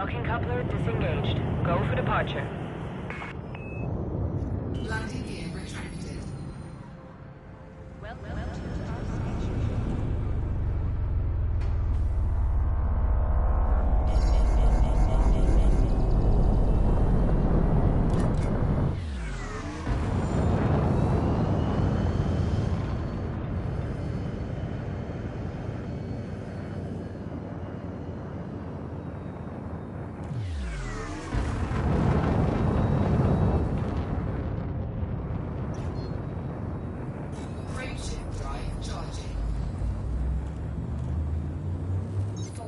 Docking coupler disengaged. Go for departure. Landing gear retracted. Welcome to our station. Frameshift drive charging. 4,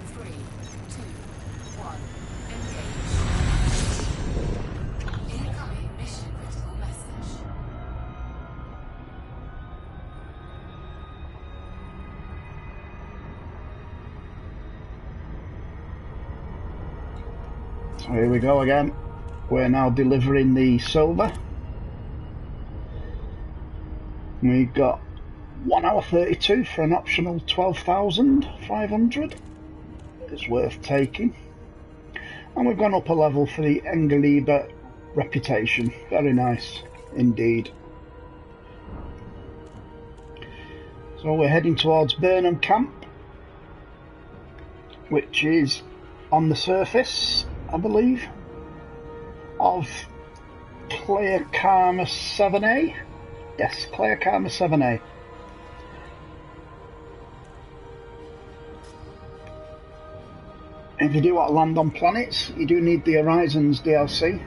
3, 2, 1. Engage. Incoming mission critical message. So here we go again. We're now delivering the silver. We got 1 hour 32 for an optional 12,500. It's worth taking. And we've gone up a level for the Engelieber reputation. Very nice indeed. So we're heading towards Burnham Camp, which is on the surface, I believe, of Playa Karma 7A. Yes, Playa Karma 7A. If you do want to land on planets, you do need the Horizons DLC.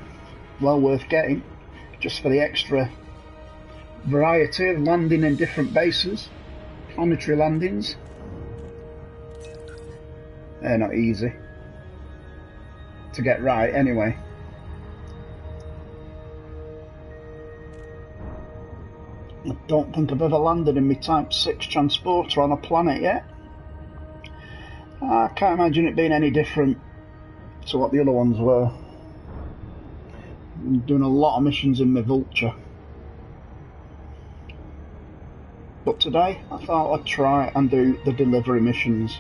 Well worth getting, just for the extra variety of landing in different bases, planetary landings. They're not easy to get right anyway. I don't think I've ever landed in my Type 6 transporter on a planet yet. I can't imagine it being any different to what the other ones were. I'm doing a lot of missions in my Vulture. But today I thought I'd try and do the delivery missions.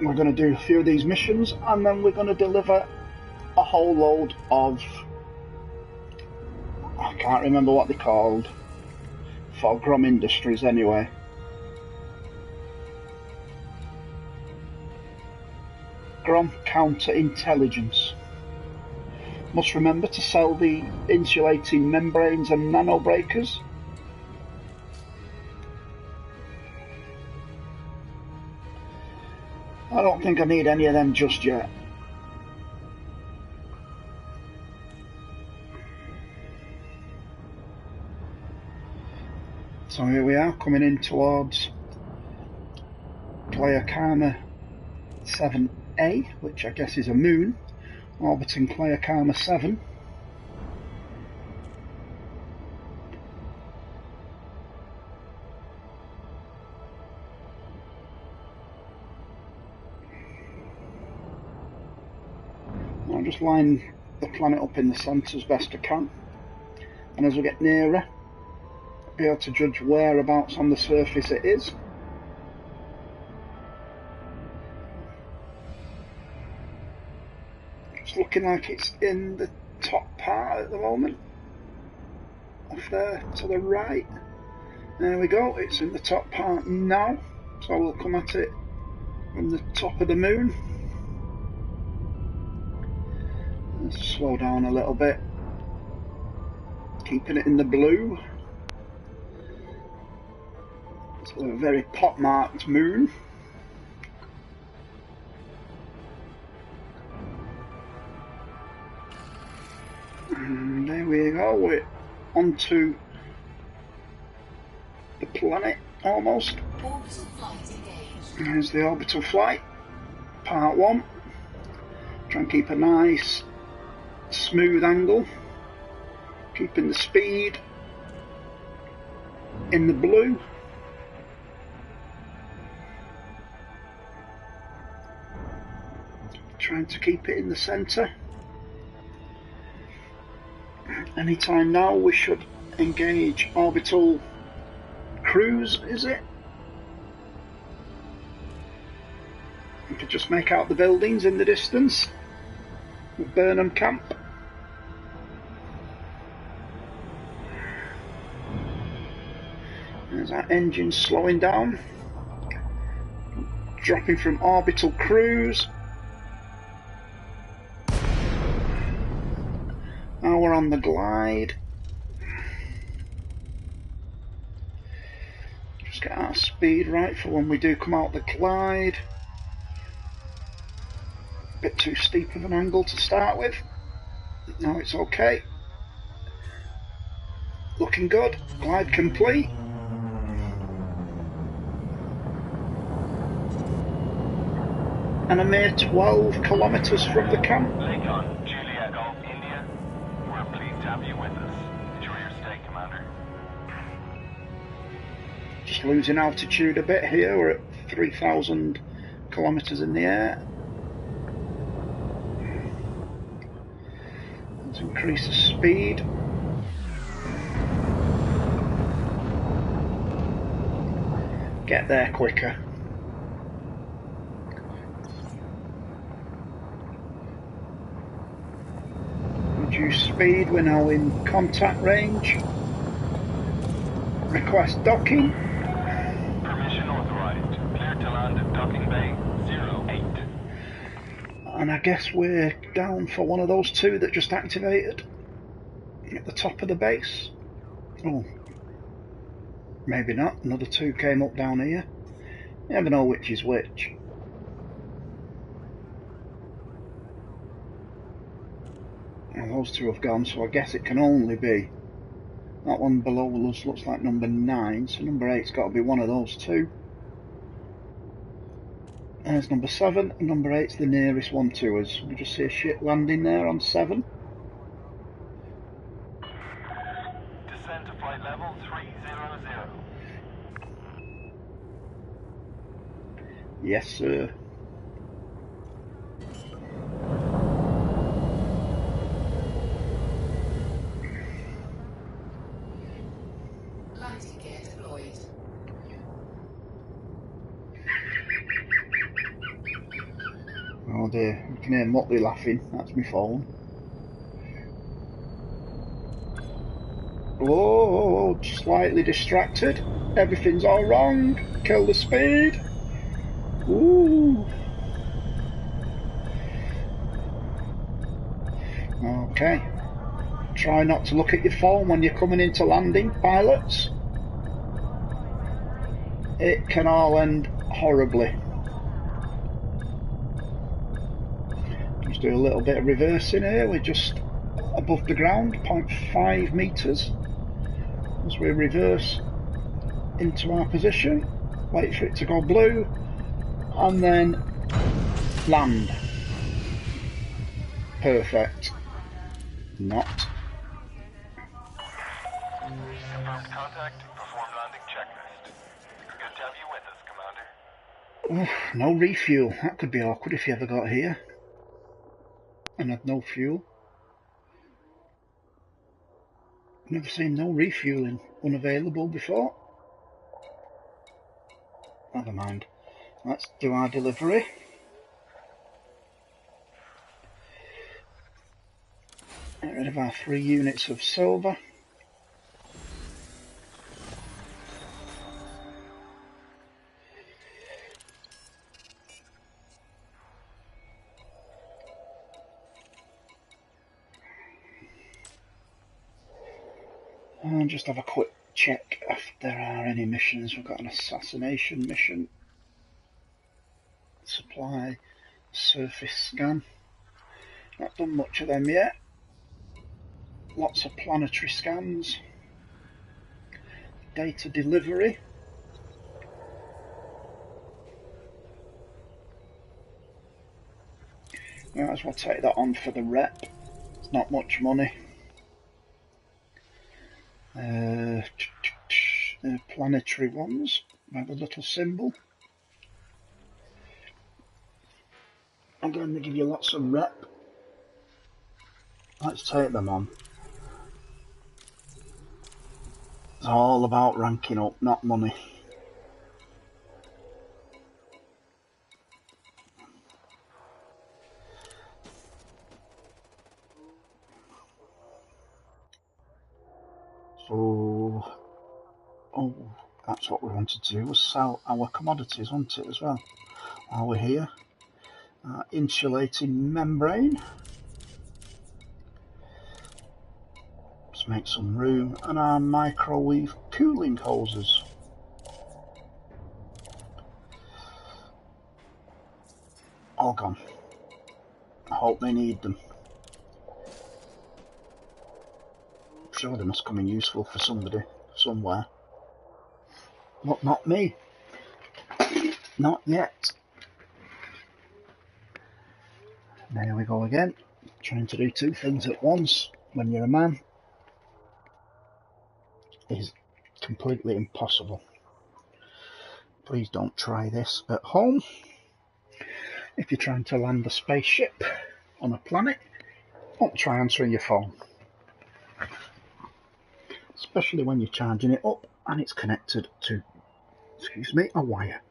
We're going to do a few of these missions and then we're going to deliver a whole load of... I can't remember what they're called. For Grom Industries anyway. Grom Counterintelligence. Must remember to sell the insulating membranes and nano breakers. I don't think I need any of them just yet. So here we are, coming in towards Playa Karma 7A, which I guess is a moon, orbiting Playa Karma 7. I'll just line the planet up in the centre as best I can, and as we get nearer, be able to judge whereabouts on the surface it is. It's looking like it's in the top part at the moment. Off there to the right. There we go, it's in the top part now. So we'll come at it from the top of the moon. Let's slow down a little bit. Keeping it in the blue. It's a very pot-marked moon. And there we go, we're onto the planet almost. Orbital flight engaged. Here's the orbital flight, part 1. Try and keep a nice smooth angle, keeping the speed in the blue. Trying to keep it in the centre. Anytime now we should engage orbital cruise, is it? You can just make out the buildings in the distance. The Burnham camp. There's our engine slowing down. Dropping from orbital cruise. Now we're on the glide. Just get our speed right for when we do come out the glide. Bit too steep of an angle to start with. Now it's okay. Looking good. Glide complete. And a mere 12 kilometres from the camp. Lakon, Juliet Golf, India. We're pleased to have you with us. Enjoy your stay, Commander. Just losing altitude a bit here. We're at 3,000 kilometres in the air. Let's increase the speed. Get there quicker. Reduce speed, we're now in contact range. Request docking. Permission authorized. Clear to land at Docking Bay 08. And I guess we're down for one of those two that just activated at the top of the base. Oh, maybe not. Another two came up down here. You never know which is which. And those two have gone, so I guess it can only be that one below us. Looks like number 9, so number 8's got to be one of those two. There's number 7, and number 8's the nearest one to us. We just see a ship landing there on 7. Descend to flight level 300. Yes, sir. Landing gear deployed. Oh dear, you can hear Motley laughing. That's my phone. Whoa, slightly distracted. Everything's all wrong. Kill the speed. Ooh. Okay. Try not to look at your phone when you're coming into landing, pilots. It can all end horribly. Just do a little bit of reversing here. We're just above the ground, 0.5 metres. As we reverse into our position, wait for it to go blue, and then land. Perfect. Not. Confirmed contact. Perform landing checklist. Good to have you with us, Commander. No refuel. That could be awkward if you ever got here and had no fuel. Never seen no refueling unavailable before. Never mind. Let's do our delivery. Get rid of our 3 units of silver. And just have a quick check if there are any missions. We've got an assassination mission. Supply surface scan. Not done much of them yet. Lots of planetary scans. Data delivery. Might as well take that on for the rep. It's not much money. The planetary ones have a little symbol. Again, they give you lots of rep. Let's take them on. It's all about ranking up, not money. So, oh, that's what we wanted to do, was sell our commodities, wasn't it, as well, while we're here. Insulating membrane. Let's make some room, and our microwave cooling hoses. All gone. I hope they need them. I'm sure they must come in useful for somebody, somewhere. But not me. Not yet. There we go again. Trying to do two things at once when you're a man is completely impossible. Please don't try this at home. If you're trying to land a spaceship on a planet, don't try answering your phone. Especially when you're charging it up and it's connected to, excuse me, a wire.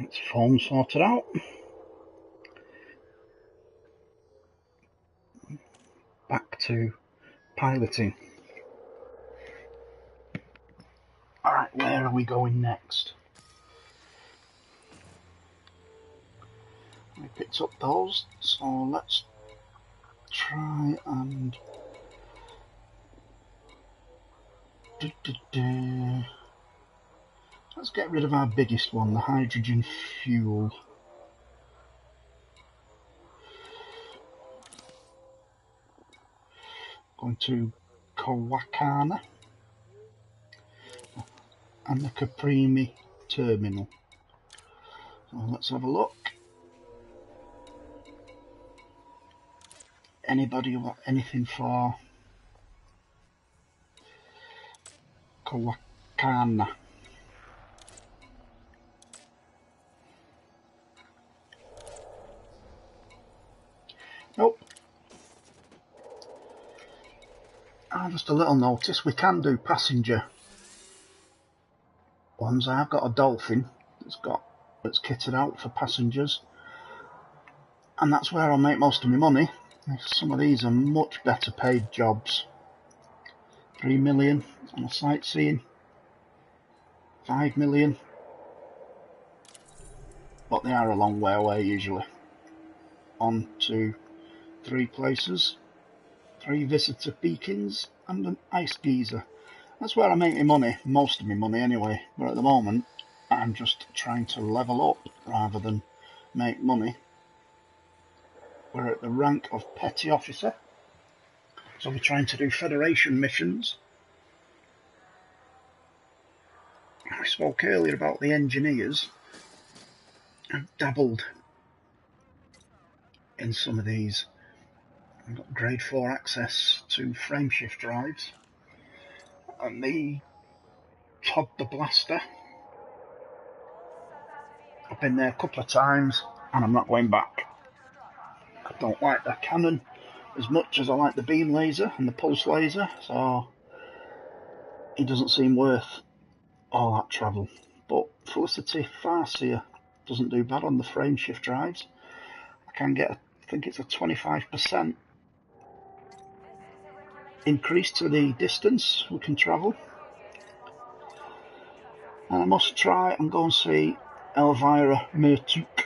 It's phone sorted out. Back to piloting. Alright, where are we going next? We picked up those, so let's try and let's get rid of our biggest one, the hydrogen fuel. Going to Kawakana and the Caprimi terminal. So let's have a look. Anybody want anything for Kawakana? Nope. Just a little notice, we can do passenger ones. I've got a Dolphin that's kitted out for passengers, and that's where I'll make most of my money. Some of these are much better paid jobs. 3 million on a sightseeing, 5 million, but they are a long way away usually. On to 3 places, 3 visitor beacons and an ice geyser. That's where I make my money, most of my money anyway, but at the moment I'm just trying to level up rather than make money. We're at the rank of petty officer, so we're trying to do Federation missions. I spoke earlier about the engineers. I've dabbled in some of these. I've got grade 4 access to frameshift drives and the Todd the Blaster. I've been there a couple of times and I'm not going back. I don't like the cannon as much as I like the beam laser and the pulse laser, so it doesn't seem worth all that travel. But Felicity Farseer doesn't do bad on the frameshift drives. I can get, I think it's a 25% increase to the distance we can travel. And I must try and go and see Elvira Mertuk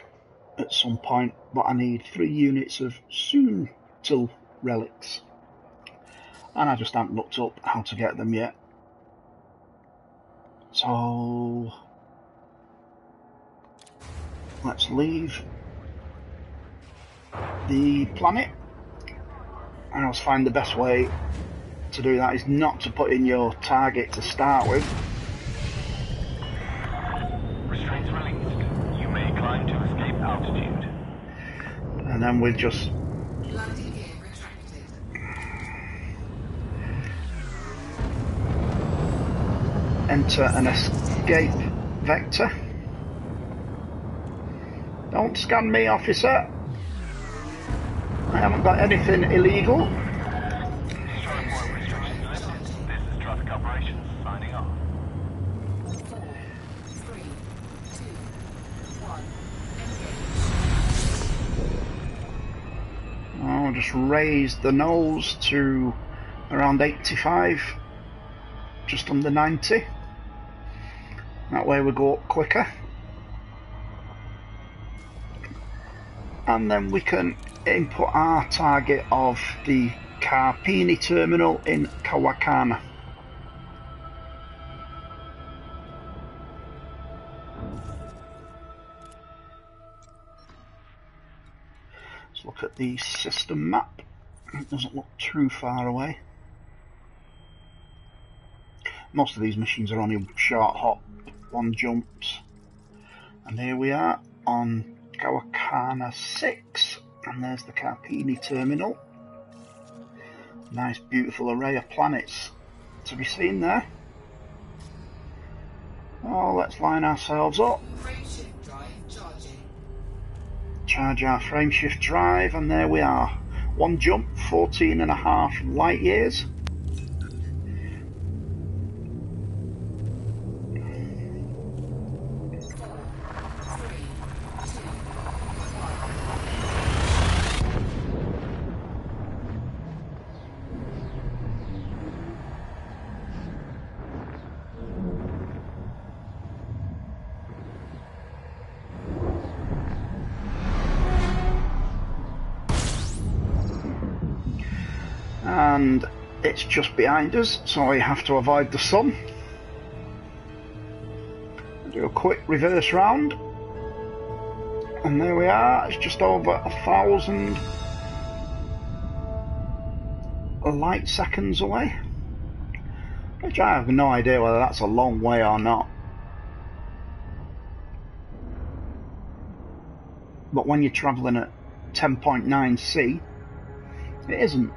at some point, but I need 3 units of Soontil relics, and I just haven't looked up how to get them yet. So let's leave the planet, and I'll find the best way to do that is not to put in your target to start with. Restraints released. You may climb to escape altitude. And then we'll just Landing gear retracted. enter an escape vector. Don't scan me, officer. I haven't got anything illegal. Short report restrictions lifted. This is traffic operations signing off. 4, 3, 2, 1. Engage. I'll just raise the nose to around 85, just under 90. That way we go up quicker. And then we can input our target of the Carpini terminal in Kawakana. Let's look at the system map. It doesn't look too far away. Most of these missions are only short hop, one jumps. And here we are on Kawakana 6, and there's the Carpini terminal. Nice beautiful array of planets to be seen there. Oh, let's line ourselves up. Frameshift drive charging. Charge our frameshift drive, and there we are. One jump, 14.5 light years. And it's just behind us, so I have to avoid the sun. Do a quick reverse round, and there we are. It's just over 1,000 light seconds away, which I have no idea whether that's a long way or not. But when you're travelling at 10.9 C, it isn't.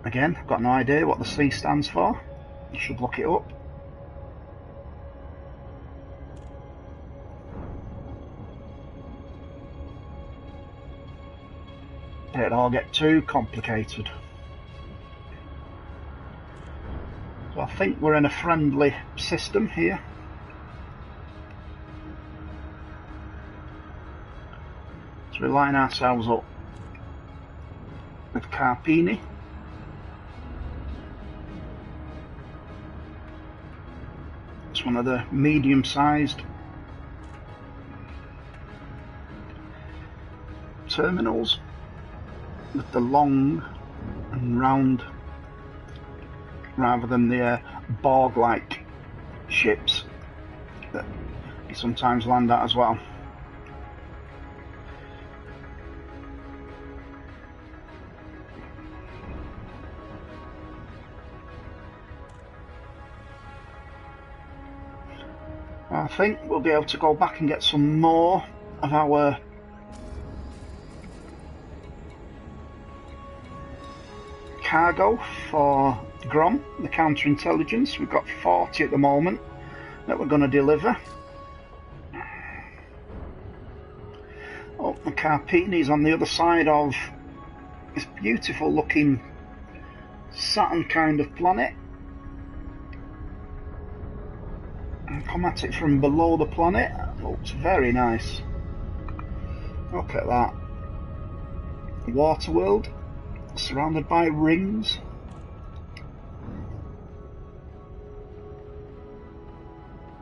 Again, I've got no idea what the C stands for. You should look it up. It'd all get too complicated. So I think we're in a friendly system here. So we line ourselves up with Carpini. It's one of the medium-sized terminals with the long and round rather than the Borg-like ships that you sometimes land at as well. I think we'll be able to go back and get some more of our cargo for Grom, the counterintelligence. We've got 40 at the moment that we're going to deliver. Oh, the Carpini's on the other side of this beautiful looking Saturn kind of planet. And come at it from below the planet. Looks very nice. Look at that. Water world, surrounded by rings.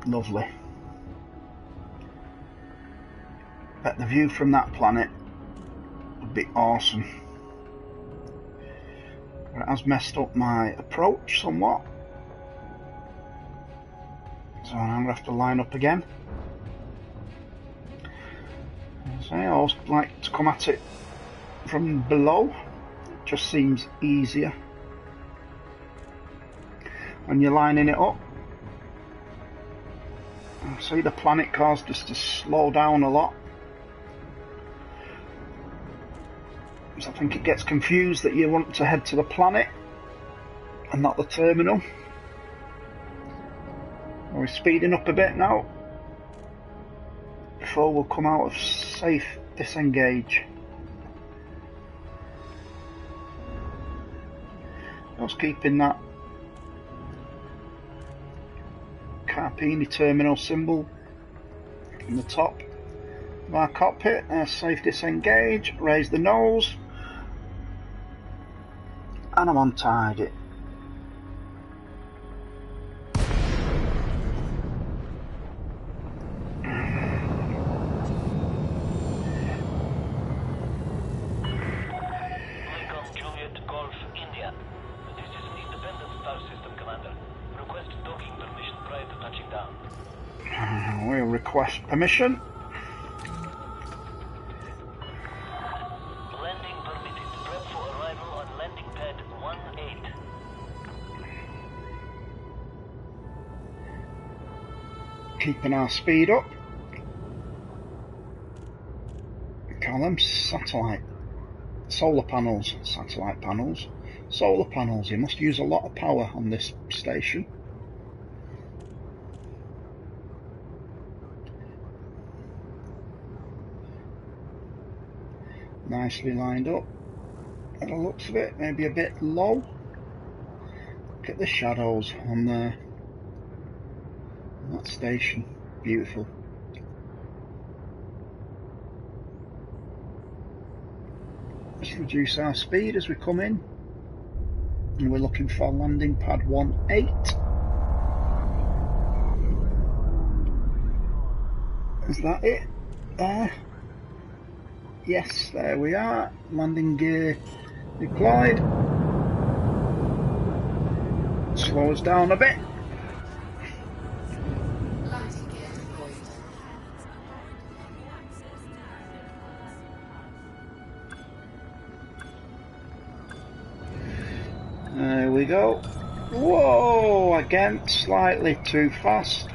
Lovely. Bet the view from that planet would be awesome. It has messed up my approach somewhat. So I'm going to have to line up again. So I always like to come at it from below. It just seems easier when you're lining it up. See, the planet caused us to slow down a lot. So I think it gets confused that you want to head to the planet and not the terminal. We're speeding up a bit now before we'll come out of safe disengage. Just keeping that Carpini terminal symbol in the top of our cockpit. Safe disengage, raise the nose, and I'm untied it. Lincoln Juliet Golf India. This is an independent star system commander. Request docking permission prior to touching down. We'll request permission. Landing permitted. Prep for arrival on landing pad 18. Keeping our speed up. Call them satellite. Solar panels. Satellite panels. Solar panels. You must use a lot of power on this station. Nicely lined up. By the looks of it, maybe a bit low. Look at the shadows on there. That station. Beautiful. Let's reduce our speed as we come in. And we're looking for landing pad 18. Is that it? There. Yes, there we are. Landing gear deployed. Slow us down a bit. Landing gear deployed. There we go. Whoa, again, slightly too fast.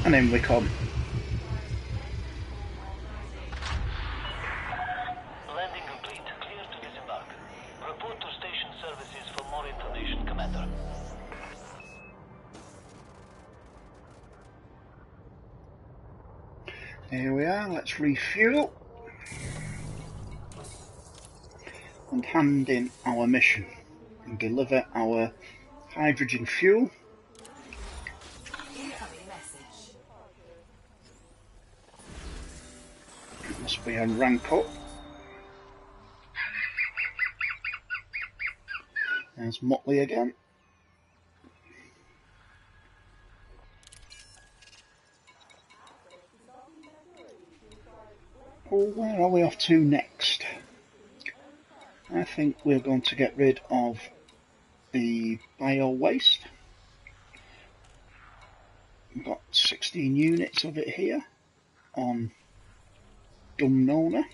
And in we come. Landing complete. Clear to disembark. Report to station services for more information, Commander. Here we are, let's refuel. And hand in our mission. And deliver our hydrogen fuel. Incoming message. It must be a rank up. There's Muttley again. Oh, where are we off to next? I think we're going to get rid of the bio waste. We've got 16 units of it here on Dumnona.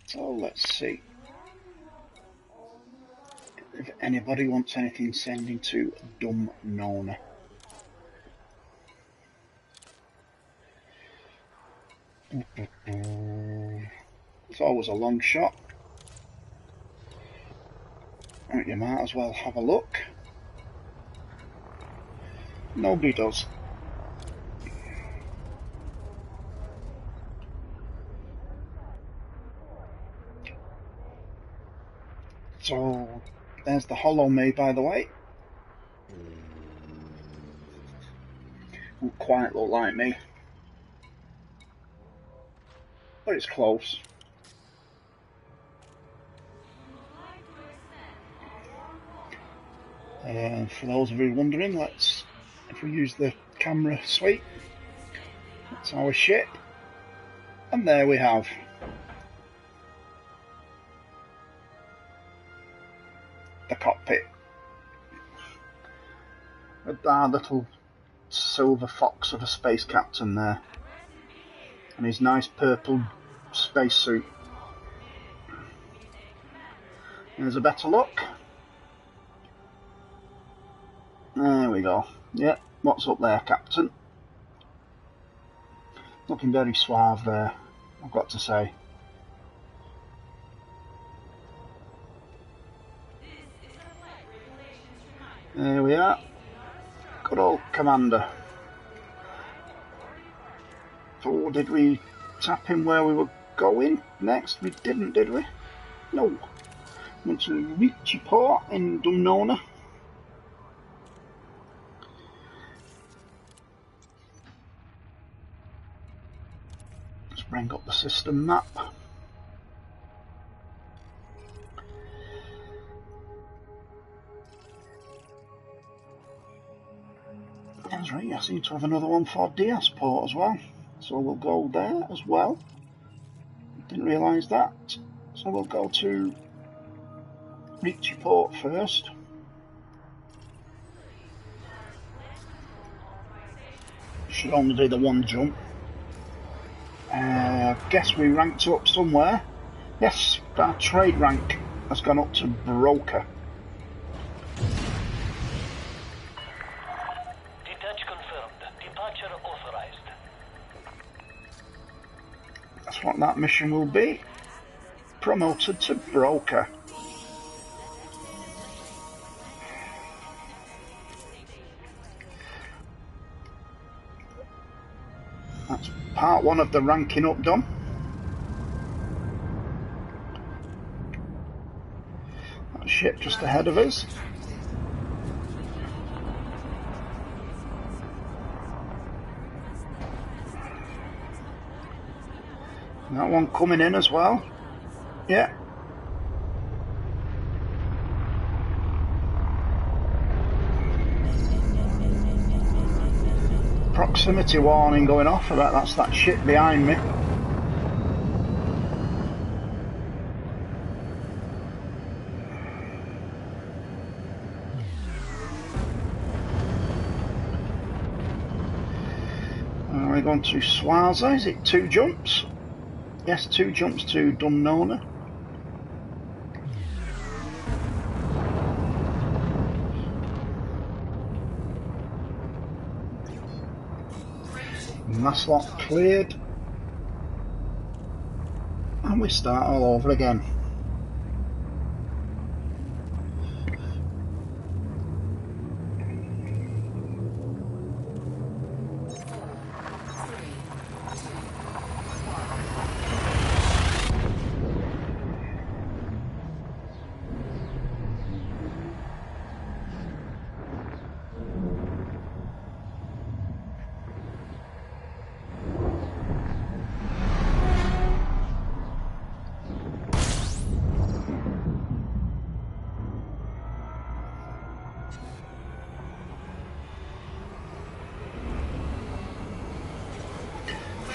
So let's see if anybody wants anything sending to Dumnona. It's always a long shot. Right, you might as well have a look. Nobody does. So there's the Hollow Me, by the way. Won't quite look like me, but it's close. For those of you wondering, if we use the camera sweep, That's our ship. And there we have the cockpit. With our little silver fox of a space captain there. And his nice purple spacesuit. There's a better look. There we go. Yeah, what's up there, Captain? Looking very suave there, I've got to say. There we are. Good old Commander. So did we tap him where we were going next? We didn't, did we? No. Went to Ricci Port in Dumnona. Let's bring up the system map. That's right, I seem to have another one for Diasport as well. So we'll go there as well. Didn't realise that. So we'll go to Ricci Port first. Should only do the one jump. Guess we ranked up somewhere. Yes, our trade rank has gone up to broker. Detach confirmed. Departure authorized. That's what that mission will be. Promoted to broker. That's part one of the ranking up done. That ship just ahead of us. That one coming in as well. Yeah. Proximity warning going off. I bet that's that ship behind me. We're going to Swaza. Is it 2 jumps? Yes, 2 jumps to Dumnona. Mass lock cleared. And we start all over again.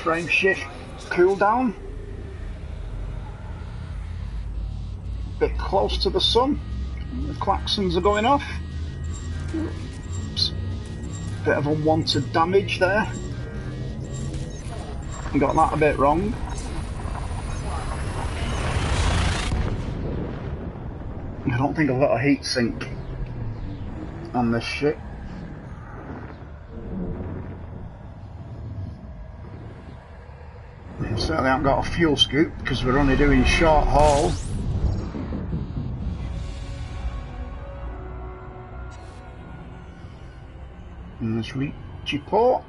Frame shift cooldown. Bit close to the sun. The klaxons are going off. Oops. Bit of unwanted damage there. Got that a bit wrong. I don't think I've got a heat sink on this ship. Certainly haven't got a fuel scoop because we're only doing short haul. And there's Ricci Port.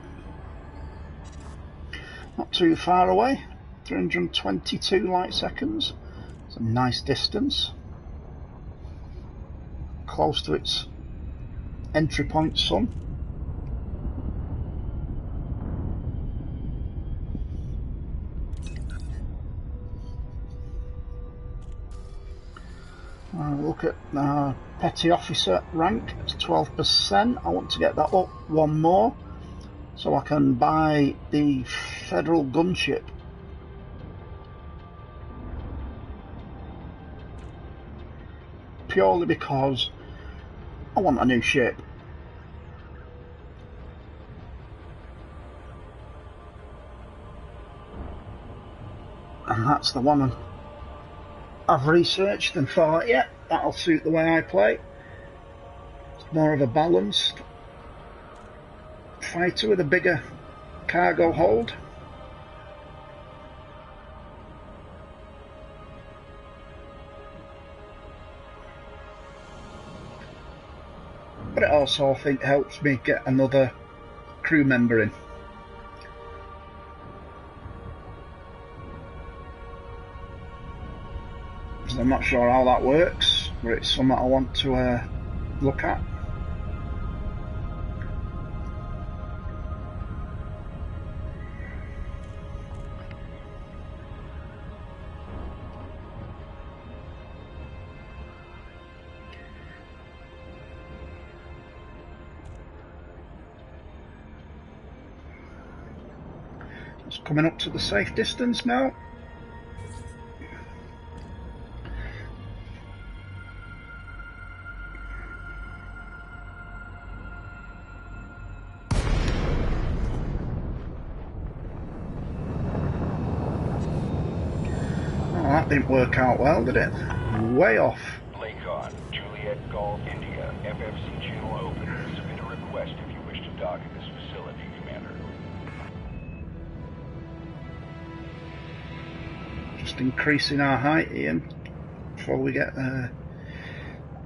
Not too far away. 322 light seconds. It's a nice distance. Close to its entry point sun. Look at petty officer rank, it's 12%. I want to get that up one more so I can buy the Federal gunship. Purely because I want a new ship. And that's the one I've researched and thought, yeah, that'll suit the way I play. It's more of a balanced fighter with a bigger cargo hold. But it also, I think, helps me get another crew member in. So I'm not sure how that works, but it's something I want to look at. It's coming up to the safe distance now. Oh, that didn't work out well, did it? Way off. Lakon, Juliet Golf India, FFC channel open. Submit a request if you wish to dock at this facility, Commander. Just increasing our height, Ian, before we get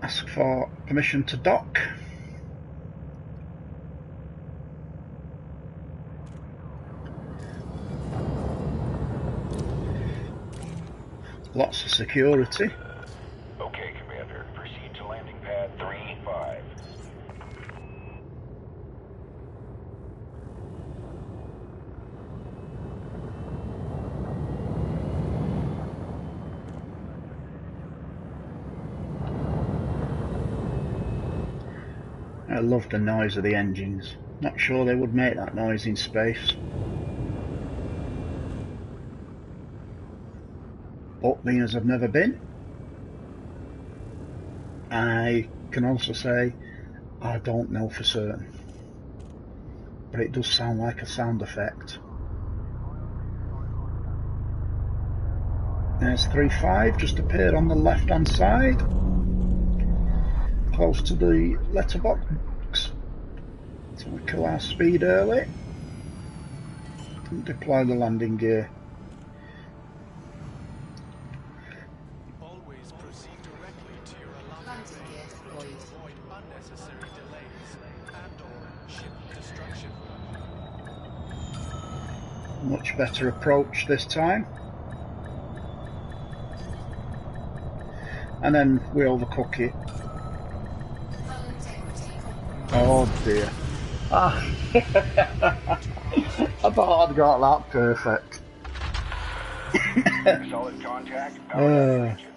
ask for permission to dock. Lots of security. Okay, Commander. Proceed to landing pad 3-5. I love the noise of the engines. Not sure they would make that noise in space. But being as I've never been, I can also say I don't know for certain. But it does sound like a sound effect. There's 3-5, just appeared on the left hand side, close to the letterbox. So we kill our speed early and deploy the landing gear. Always proceed directly to your allotted Landing gear deployed. to avoid unnecessary delays and/or ship destruction. Much better approach this time. And then we overcook it. Hull integrity compromised. Oh dear. Ah. I thought I'd got that perfect. Solid contact. Power engines.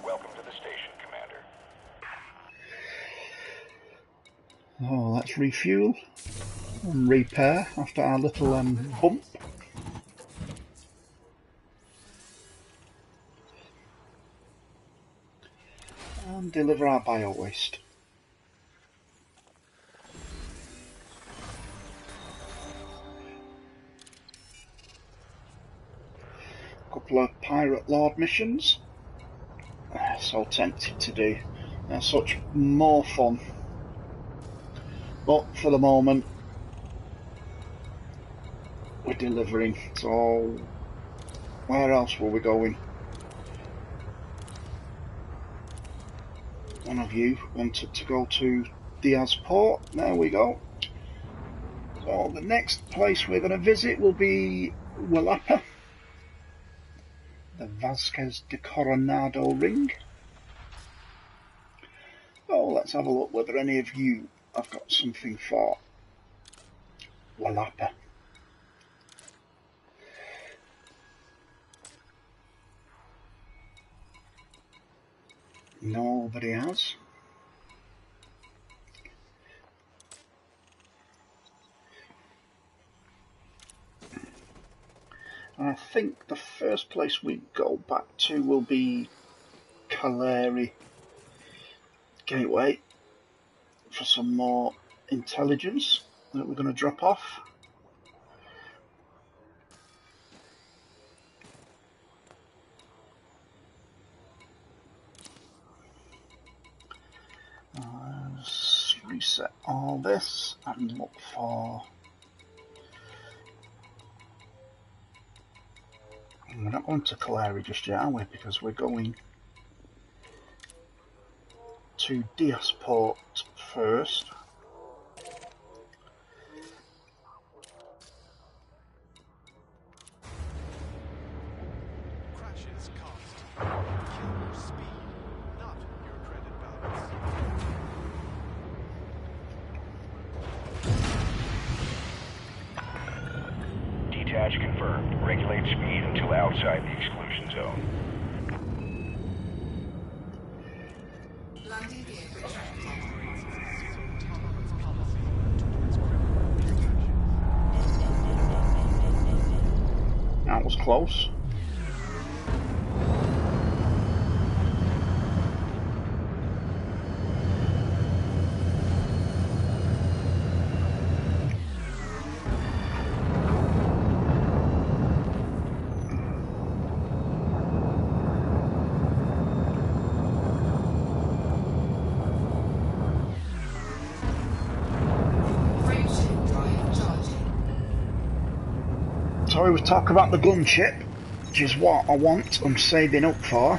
Welcome to the station, Commander. Oh, let's refuel and repair after our little bump. And deliver our bio waste. Couple of Pirate Lord missions. So tempted to do. They're such more fun. But for the moment, we're delivering. So where else were we going? One of you wanted to go to Diaz Port. There we go. So the next place we're going to visit will be Willapa, the Vasquez de Coronado ring. Oh, let's have a look whether any of you have got something for Willapa. Nobody has. And I think the first place we go back to will be Caleri Gateway for some more intelligence that we're going to drop off. Let's reset all this and look for... We're not going to Caleri just yet, are we? Because we're going to Diasport first. Crashes cost. Kill your speed, not your credit balance. Detach confirmed. Regulate speed until outside the exclusion zone. Landing gear retracted. Tolerance policy towards criminal interactions. That was close. Frameshift drive charging. So we talk about the gunship, which is what I want, I'm saving up for.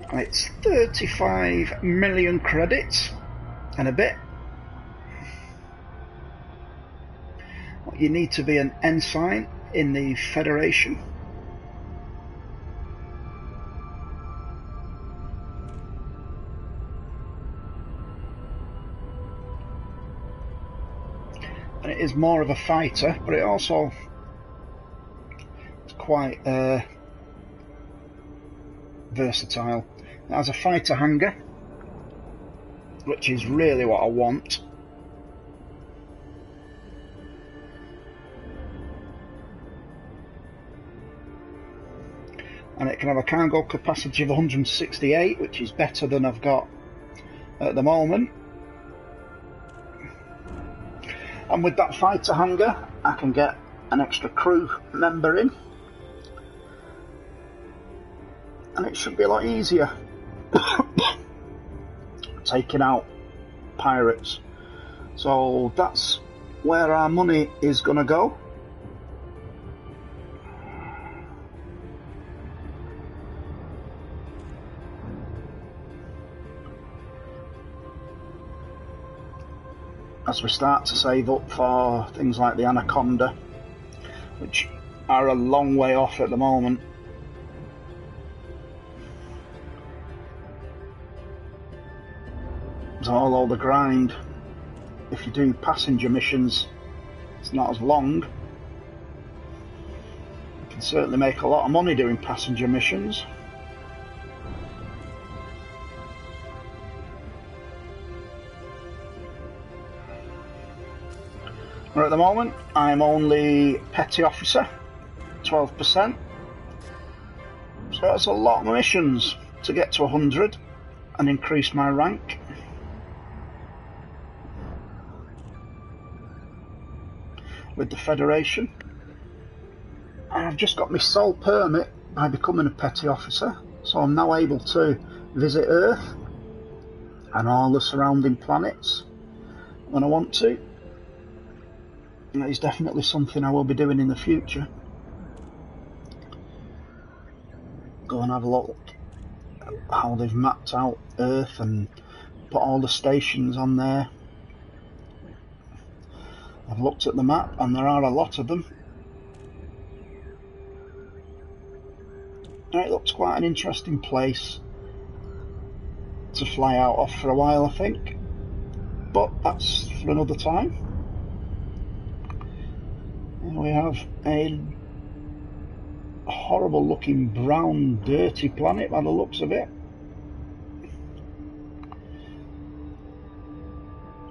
And it's 35 million credits and a bit. You need to be an ensign in the Federation. And it is more of a fighter, but it also is quite versatile. It has a fighter hangar, which is really what I want. And it can have a cargo capacity of 168, which is better than I've got at the moment. And with that fighter hangar, I can get an extra crew member in. And it should be a lot easier taking out pirates. So that's where our money is going to go. As we start to save up for things like the Anaconda, which are a long way off at the moment. So although the grind, if you do passenger missions, it's not as long. You can certainly make a lot of money doing passenger missions. At the moment, I'm only petty officer, 12%. So that's a lot of missions to get to 100 and increase my rank. With the Federation. And I've just got my sole permit by becoming a petty officer, so I'm now able to visit Earth and all the surrounding planets when I want to. And that is definitely something I will be doing in the future. Go and have a look at how they've mapped out Earth and put all the stations on there. I've looked at the map and there are a lot of them. And it looks quite an interesting place to fly out of for a while, I think. But that's for another time. And we have a horrible looking brown dirty planet by the looks of it.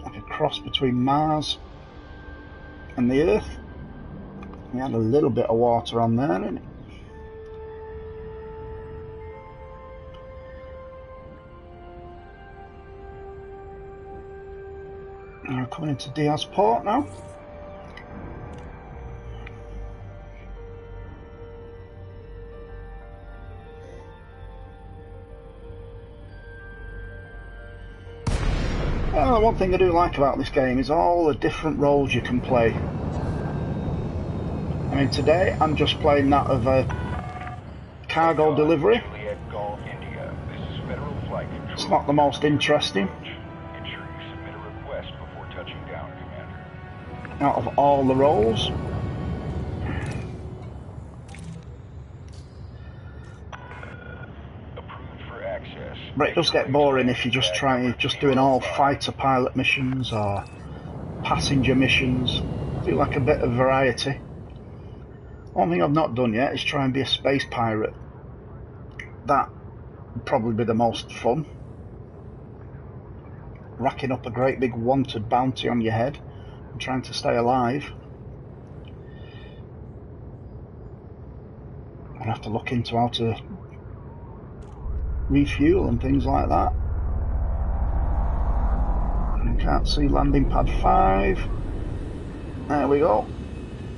Like a cross between Mars and the earth. We had a little bit of water on there, didn't it? We're coming into Diaz Port now. Well, the one thing I do like about this game is all the different roles you can play. I mean, today I'm just playing that of a cargo delivery. Juliet Golf India. This is Federal Flight Control. It's not the most interesting Ensure you submit a request before touching down, Commander. out of all the roles. Approved for access. But it does get boring if you're just doing all fighter pilot missions or passenger missions. I do like a bit of variety. One thing I've not done yet is try and be a space pirate. That would probably be the most fun. Racking up a great big wanted bounty on your head and trying to stay alive. I'd have to look into how to refuel and things like that. I can't see landing pad 5. There we go.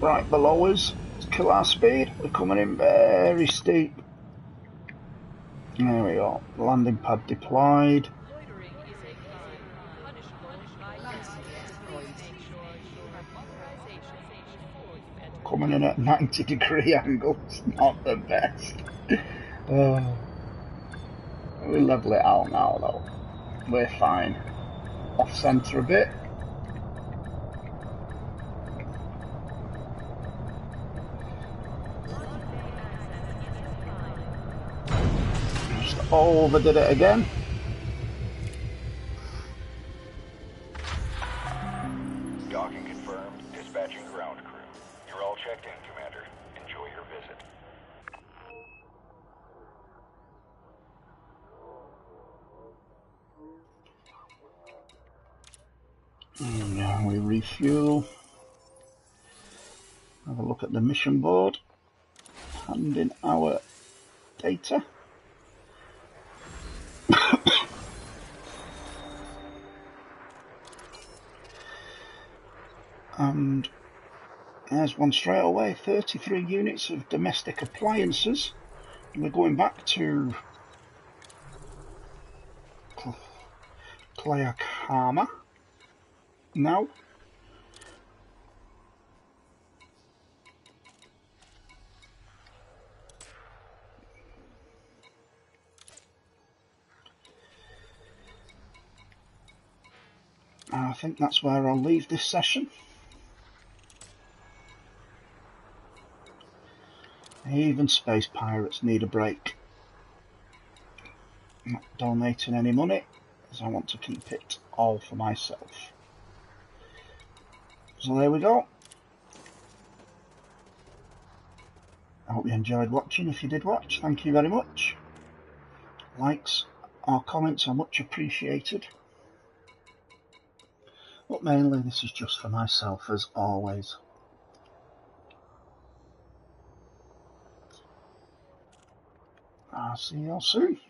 Right below us. Let's kill our speed. We're coming in very steep. There we go. Landing pad deployed. Coming in at 90-degree angles. Not the best. We'll level it out now though. We're fine. Off centre a bit. Just overdid it again. Docking confirmed. Dispatching ground crew. You're all checked in, Commander. Enjoy your visit. And now we refuel. Have a look at the mission board. Hand in our data. And there's one straight away. 33 units of domestic appliances. And we're going back to Clayakama now. I think that's where I'll leave this session. Even space pirates need a break. I'm not donating any money, because I want to keep it all for myself. So there we go. I hope you enjoyed watching. If you did watch, thank you very much. Likes or comments are much appreciated. But mainly this is just for myself, as always. I'll see you all soon.